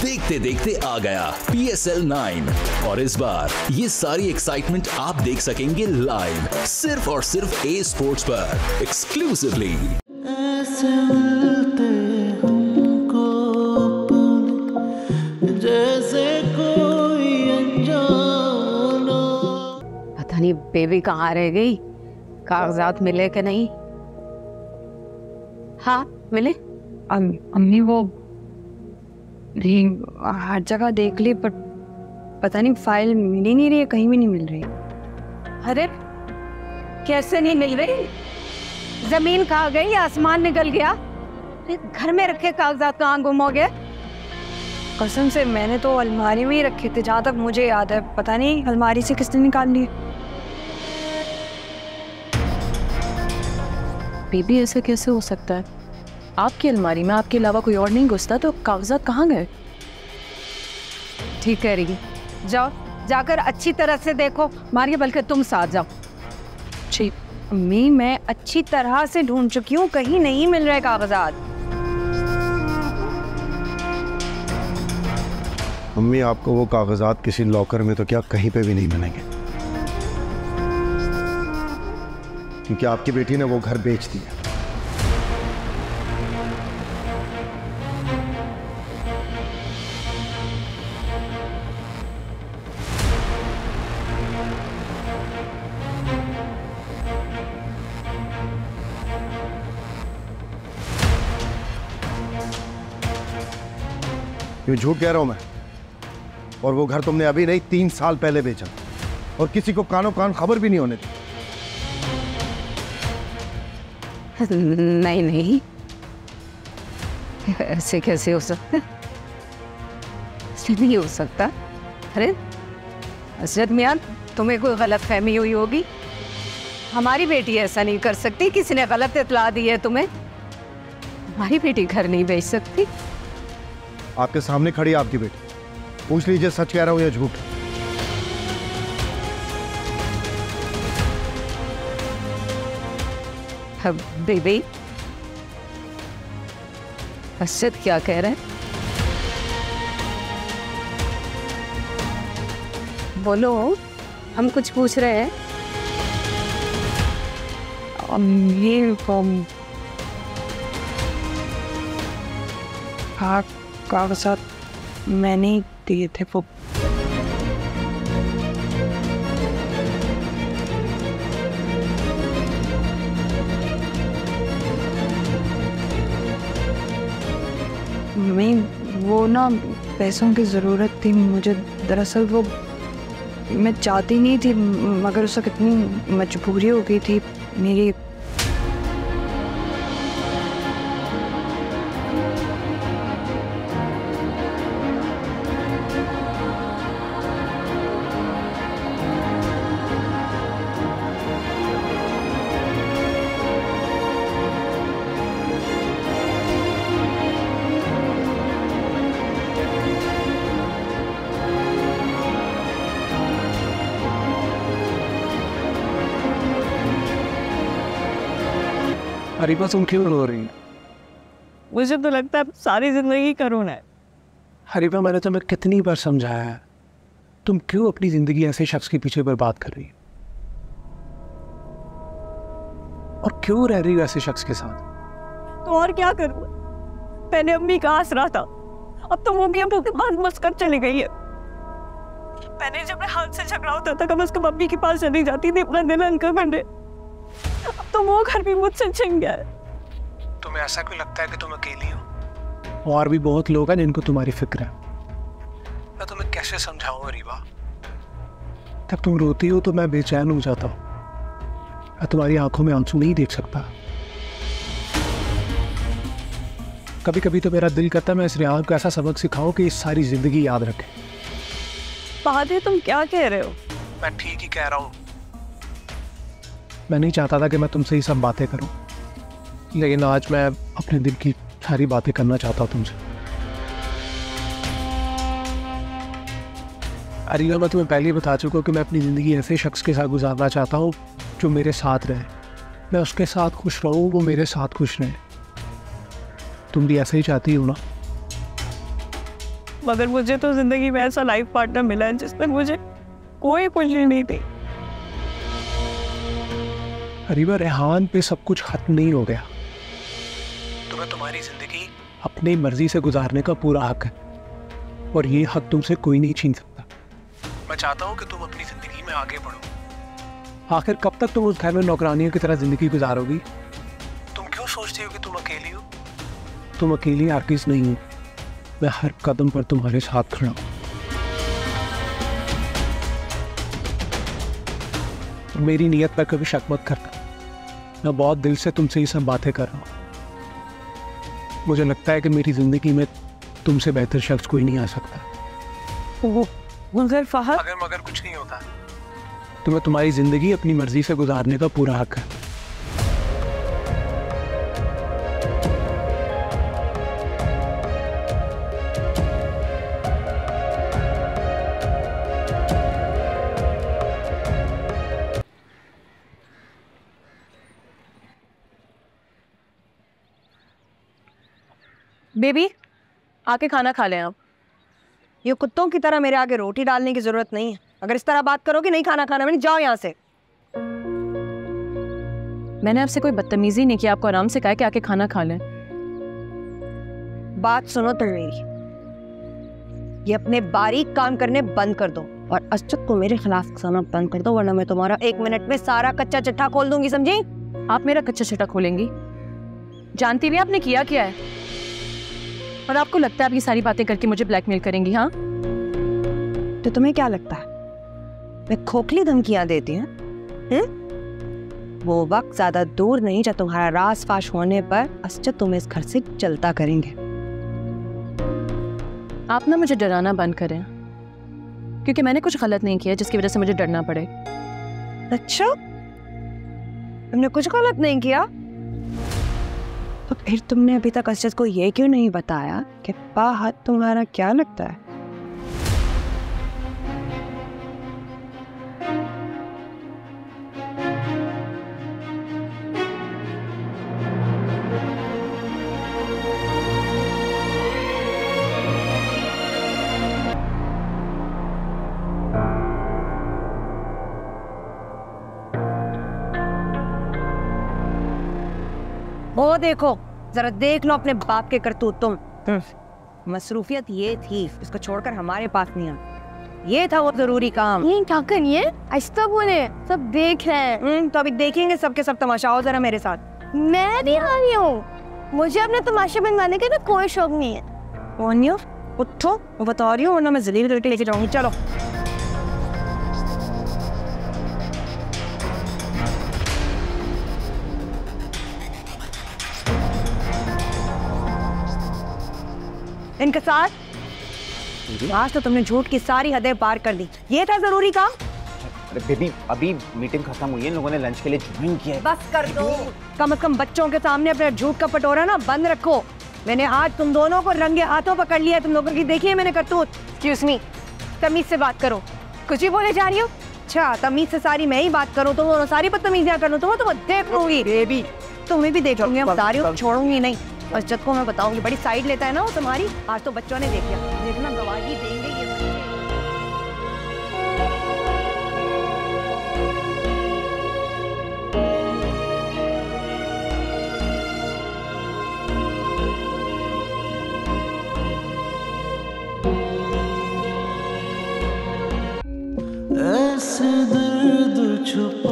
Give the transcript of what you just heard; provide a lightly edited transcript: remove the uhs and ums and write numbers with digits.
देखते देखते आ गया PSL 9 और इस बार ये सारी एक्साइटमेंट आप देख सकेंगे लाइव सिर्फ और सिर्फ ए स्पोर्ट्स पर एक्सक्लूसिवली। पता नहीं बेबी कहाँ रह गई, कागजात मिले कि नहीं? हाँ मिले। अम्मी वो हर जगह देख ली पर पता नहीं फाइल मिल ही नहीं रही है, कहीं भी नहीं मिल रही। अरे कैसे नहीं मिल रही? जमीन कहाँ गई, आसमान निकल गया? घर में रखे कागजात कहाँ गुम हो गए? कसम से मैंने तो अलमारी में ही रखे थे जहाँ तक मुझे याद है, पता नहीं अलमारी से किसने निकाल लिए। बेबी ऐसे कैसे हो सकता है? आपकी अलमारी में आपके अलावा कोई और नहीं घुसता, तो कागजात कहाँ गए? ठीक कह रही, जाओ जाकर अच्छी तरह से देखो। मारिया बल्कि तुम साथ जाओ। जी अम्मी, मैं अच्छी तरह से ढूंढ चुकी हूँ, कहीं नहीं मिल रहे कागजात। अम्मी आपको वो कागजात किसी लॉकर में तो क्या कहीं पे भी नहीं मिलेंगे, क्योंकि आपकी बेटी ने वो घर बेच दिया। ये झूठ कह रहा हूं मैं, और वो घर तुमने अभी नहीं 3 साल पहले बेचा और किसी को कानों कान खबर भी नहीं होने दी। नहीं नहीं, ऐसे कैसे हो सकता? ऐसे नहीं हो सकता। अरे असरत मियां, तुम्हें कोई गलत फहमी हुई होगी। हमारी बेटी ऐसा नहीं कर सकती, किसी ने गलत इत्तला दी है तुम्हें। हमारी बेटी घर नहीं बेच सकती। आपके सामने खड़ी है आपकी बेटी, पूछ लीजिए सच कह रहा हूं या झूठ। बेबी असद क्या कह रहे हैं? बोलो, हम कुछ पूछ रहे हैं। ये कागजात मैंने ही दिए थे वो। मैं वो ना पैसों की ज़रूरत थी मुझे, दरअसल वो मैं चाहती नहीं थी, मगर उस वक्त इतनी मजबूरी हो गई थी मेरी। अरीबा तुम क्यों रो रही है? मुझे तो लगता है सारी जिंदगी का रोना है। अरीबा मैंने तुम्हें कितनी बार समझाया है, तुम क्यों अपनी जिंदगी ऐसे शख्स के पीछे बर्बाद कर रही हो? और क्यों रह रही हो ऐसे शख्स के साथ? तो और क्या करूं? मैंने अम्मी का आसरा था, अब तो वो भी अम्मी के पास मस्कर चली गई है। पहले जब मैं हाथ से झगड़ा होता था कम से कम अम्मी के पास चली जाती थी अपना दिल हल्का करने, अब तो वो घर भी मुझसे छिन गया है। तुम्हें ऐसा क्यों लगता है कि तुम अकेली हो? और भी बहुत लोग हैं जिनको तुम्हारी फिक्र है। मैं तुम्हें कैसे समझाऊं अरीबा? जब तुम रोती हो तो मैं बेचैन हो जाता हूँ, मैं तुम्हारी आंखों में आंसू नहीं देख सकता। कभी कभी तो मेरा दिल करता है मैं इस रियान को ऐसा सबक सिखाऊं कि इस सारी जिंदगी याद रखे। बातें तुम क्या कह रहे हो? मैं ठीक ही कह रहा हूँ। मैं नहीं चाहता था कि मैं तुमसे ये सब बातें करूं, लेकिन आज मैं अपने दिल की सारी बातें करना चाहता हूं तुमसे। अरीबा, मैं तुम्हें पहले ही बता चुका हूं कि मैं अपनी ज़िंदगी ऐसे शख्स के साथ गुजारना चाहता हूं जो मेरे साथ रहे, मैं उसके साथ खुश रहूं, वो मेरे साथ खुश रहे। तुम भी ऐसा ही चाहती हो ना? मगर मुझे तो जिंदगी में ऐसा लाइफ पार्टनर मिला है जिसमें मुझे कोई खुशी नहीं थी। अरीबा, रेहान पे सब कुछ खत्म नहीं हो गया। तुम्हें तुम्हारी जिंदगी अपनी मर्जी से गुजारने का पूरा हक है और ये हक तुमसे कोई नहीं छीन सकता। मैं चाहता हूँ कि तुम अपनी जिंदगी में आगे बढ़ो। आखिर कब तक तुम उस घर में नौकरानियों की तरह जिंदगी गुजारोगी? तुम क्यों सोचती हो कि तुम अकेली हो? तुम अकेली आर्किस नहीं हो। मैं हर कदम पर तुम्हारे साथ खड़ा हूं। मेरी नीयत पर कभी शक मत करना। मैं बहुत दिल से तुमसे ये सब बातें कर रहा हूँ। मुझे लगता है कि मेरी जिंदगी में तुमसे बेहतर शख्स कोई नहीं आ सकता। मगर फहद, अगर मगर कुछ नहीं होता। तुम्हें तुम्हारी जिंदगी अपनी मर्जी से गुजारने का पूरा हक है। बेबी, आके खाना खा लें आप। ये कुत्तों की तरह मेरे आगे रोटी डालने की जरूरत नहीं है। अगर इस तरह बात करोगे नहीं खाना खाना, मैंने जाओ यहाँ से। मैंने आपसे कोई बदतमीजी नहीं किया, आपको आराम से कहा कि आके खाना खा लें। बात सुनो तुम मेरी, ये अपने बारीक काम करने बंद कर दो और असद को मेरे खिलाफ उकसाना बंद कर दो, वरना मैं तुम्हारा 1 मिनट में सारा कच्चा चिट्ठा खोल दूंगी, समझी? आप मेरा कच्चा चिट्ठा खोलेंगी? जानती भी आपने किया क्या है? और आपको लगता है आप ये सारी बातें करके मुझे ब्लैकमेल करेंगी? हाँ, तो तुम्हें क्या लगता है मैं खोखली धमकियां देती हूँ? वो वक्त ज्यादा दूर नहीं जब तुम्हारा राज फाश होने पर असद तुम्हें इस घर से चलता करेंगे। आप ना मुझे डराना बंद करें, क्योंकि मैंने कुछ गलत नहीं किया जिसकी वजह से मुझे डरना पड़े। अच्छा, तुमने कुछ गलत नहीं किया तो फिर तुमने अभी तक असद को ये क्यों नहीं बताया कि फहद तुम्हारा क्या लगता है? वो देखो, जरा देख लो अपने बाप के करतूत। तुम मसरूफियत ये थी, इसको छोड़कर हमारे पास नहीं आ। ये था वो जरूरी काम। ये क्या करिए? ऐसा बोले, सब देख रहे हैं। तो अभी देखेंगे सबके सब तमाशा। आओ जरा मेरे साथ। मैं नहीं आ रही हूँ, मुझे अपने तमाशा बनवाने का ना कोई शौक नहीं है। कौन? उठो, वो बता रही हूँ, वरना मैं जलील करके लेके जाऊंगी। चलो। इनके साथ आज तो तुमने झूठ की सारी हदें पार कर दी। ये था जरूरी काम? अरे बेबी, अभी मीटिंग खत्म हुई है, इन लोगों ने लंच के लिए ज्वाइन किया है। बस कर दो। कम से कम बच्चों के सामने अपने झूठ का पटोरा ना बंद रखो। मैंने आज तुम दोनों को रंगे हाथों पकड़ लिया। तुम लोगों की देखी है मैंने करतूत। एक्सक्यूज मी, तमीज से बात करो। कुछ भी बोले जा रही हो? अच्छा, तमीज से सारी मैं ही बात करूँ तो सारी बदतमीजियां करूँ तो मैं देख लूंगी। बेबी, तुम्हें भी देख लूंगी, बता रही हूँ, छोड़ूंगी नहीं। असद को मैं बताऊंगी, बड़ी साइड लेता है ना वो तुम्हारी। आज तो बच्चों ने देख लिया, देखना गवाही देंगे ये। ऐसे दर्द छुपा